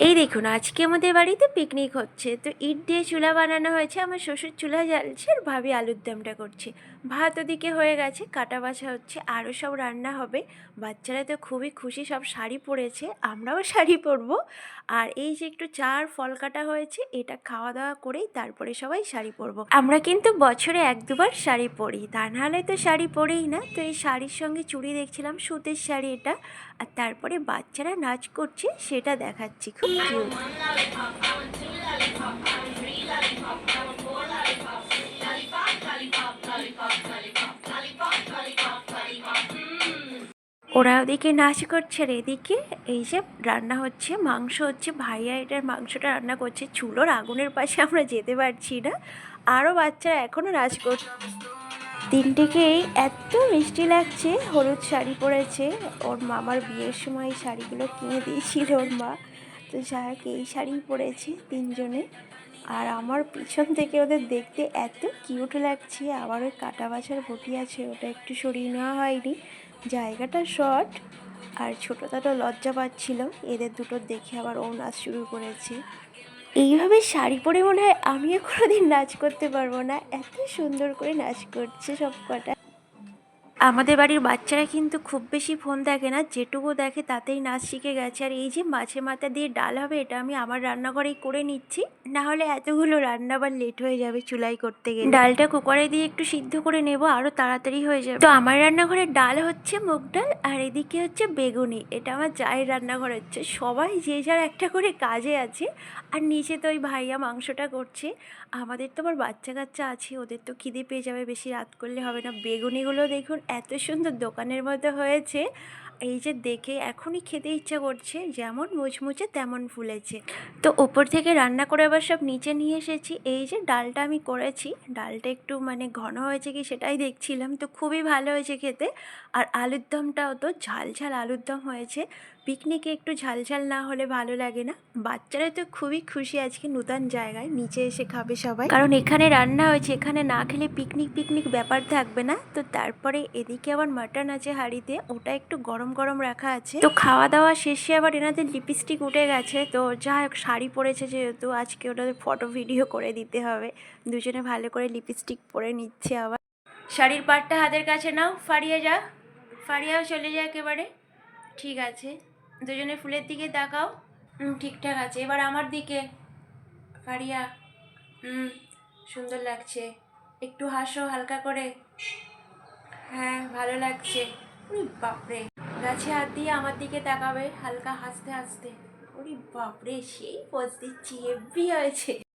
এই দেখুন আজকে আমাদের বাড়িতে পিকনিক হচ্ছে, তো ইট দিয়ে চুলা বানানো হয়েছে। আমার শ্বশুর চুলা জ্বালছে আর ভাবি আলুর দমটা করছে। ভাত ওদিকে হয়ে গেছে, কাটা বাছা হচ্ছে, আরও সব রান্না হবে। বাচ্চারা তো খুবই খুশি, সব শাড়ি পরেছে, আমরাও শাড়ি পরবো। আর এই যে একটু চার ফল কাটা হয়েছে, এটা খাওয়া দাওয়া করেই তারপরে সবাই শাড়ি পরবো। আমরা কিন্তু বছরে এক দুবার শাড়ি পরি, তা নাহলে তো শাড়ি পরেই না। তো এই শাড়ির সঙ্গে চুড়ি দেখছিলাম, সুতির শাড়ি এটা। আর তারপরে বাচ্চারা নাচ করছে, সেটা দেখাচ্ছি, খুব কিউট। ওরা ওদিকে নাচ করছে আর এদিকে এই যে রান্না হচ্ছে, মাংস হচ্ছে। ভাইয়া এটার মাংসটা রান্না করছে, চুলোর আগুনের পাশে আমরা যেতে পারছি না। আরও বাচ্চারা এখনও নাচ করছে। তিনটেকেই এত মিষ্টি লাগছে, হলুদ শাড়ি পরেছে। ওর মামার বিয়ের সময় এই শাড়িগুলো কিনে দিয়েছিল ওর মা। তো যাই হোক, এই শাড়ি পরেছে তিনজনে। আর আমার পিছন থেকে ওদের দেখতে এত কিউট লাগছে। আবার ওই কাটা বাছার বটি আছে, ওটা একটু সরিয়ে নেওয়া হয়নি, জায়গাটা শর্ট। আর ছোটোটাও লজ্জা পাচ্ছিল এদের দুটো দেখে, আবার ও নাচ শুরু করেছে। এইভাবে শাড়ি পরে মনে হয় আমিও কোনোদিন নাচ করতে পারবো না, এত সুন্দর করে নাচ করছে সব কটা। আমাদের বাড়ির বাচ্চারা কিন্তু খুব বেশি ফোন দেখে না, যেটুকু দেখে তাতেই নাচ শিখে গেছে। আর এই যে মাছের মাথা দিয়ে ডাল হবে, এটা আমি আমার রান্নাঘরেই করে নিচ্ছি, না হলে এতগুলো রান্না আবার লেট হয়ে যাবে চুলাই করতে গেলে। ডালটা কুকারে দিয়ে একটু সিদ্ধ করে নেব, আরও তাড়াতাড়ি হয়ে যাবে। তো আমার রান্নাঘরের ডাল হচ্ছে মুগ ডাল, আর এদিকে হচ্ছে বেগুনি। এটা আমার চায়ের রান্নাঘর হচ্ছে, সবাই যে যার একটা করে কাজে আছে। আর নিচে তো ওই ভাইয়া মাংসটা করছে। আমাদের তো আবার বাচ্চা কাচ্চা আছে, ওদের তো খিদে পেয়ে যাবে, বেশি রাত করলে হবে না। বেগুনিগুলো দেখুন এত সুন্দর দোকানের মতো হয়েছে, এই যে দেখে এখনই খেতে ইচ্ছা করছে, যেমন মুচমুচে তেমন ফুলেছে। তো ওপর থেকে রান্না করে আবার সব নিচে নিয়ে এসেছি। এই যে ডালটা আমি করেছি, ডালটা একটু মানে ঘন হয়েছে কি সেটাই দেখছিলাম, তো খুবই ভালো হয়েছে খেতে। আর আলুর দমটাও তো ঝাল ঝাল আলুর দম হয়েছে। পিকনিকে একটু ঝাল ঝাল না হলে ভালো লাগে না। বাচ্চারা তো খুবই খুশি আজকে নতুন জায়গায় নিচে এসে খাবে সবাই, কারণ এখানে রান্না হয়েছে, এখানে না খেলে পিকনিক পিকনিক ব্যাপার থাকবে না। তো তারপরে এদিকে আবার মাটন আছে হাঁড়িতে, ওটা একটু গরম গরম রাখা আছে। তো খাওয়া দাওয়া শেষে আবার এনাদের লিপস্টিক উঠে গেছে, তো যা হোক শাড়ি পরেছে যেহেতু, আজকে ওটাদের ফটো ভিডিও করে দিতে হবে। দুজনে ভালো করে লিপস্টিক পরে নিচ্ছে। আবার শাড়ির পাটটা হাতের কাছে নাও, ফাড়িয়ে যা, ফাড়িয়াও চলে যায় একেবারে। ঠিক আছে, দুজনে ফুলের দিকে তাকাও। ঠিকঠাক আছে, এবার আমার দিকে ফারিয়া। সুন্দর লাগছে, একটু হাসো হালকা করে। হ্যাঁ, ভালো লাগছে। ওরে বাপরে, গাছে হাত দিয়ে আমার দিকে তাকাবে হালকা হাসতে হাসতে। ওরে বাপরে, সেই পোজ দিচ্ছি, হেব্বি হয়েছে।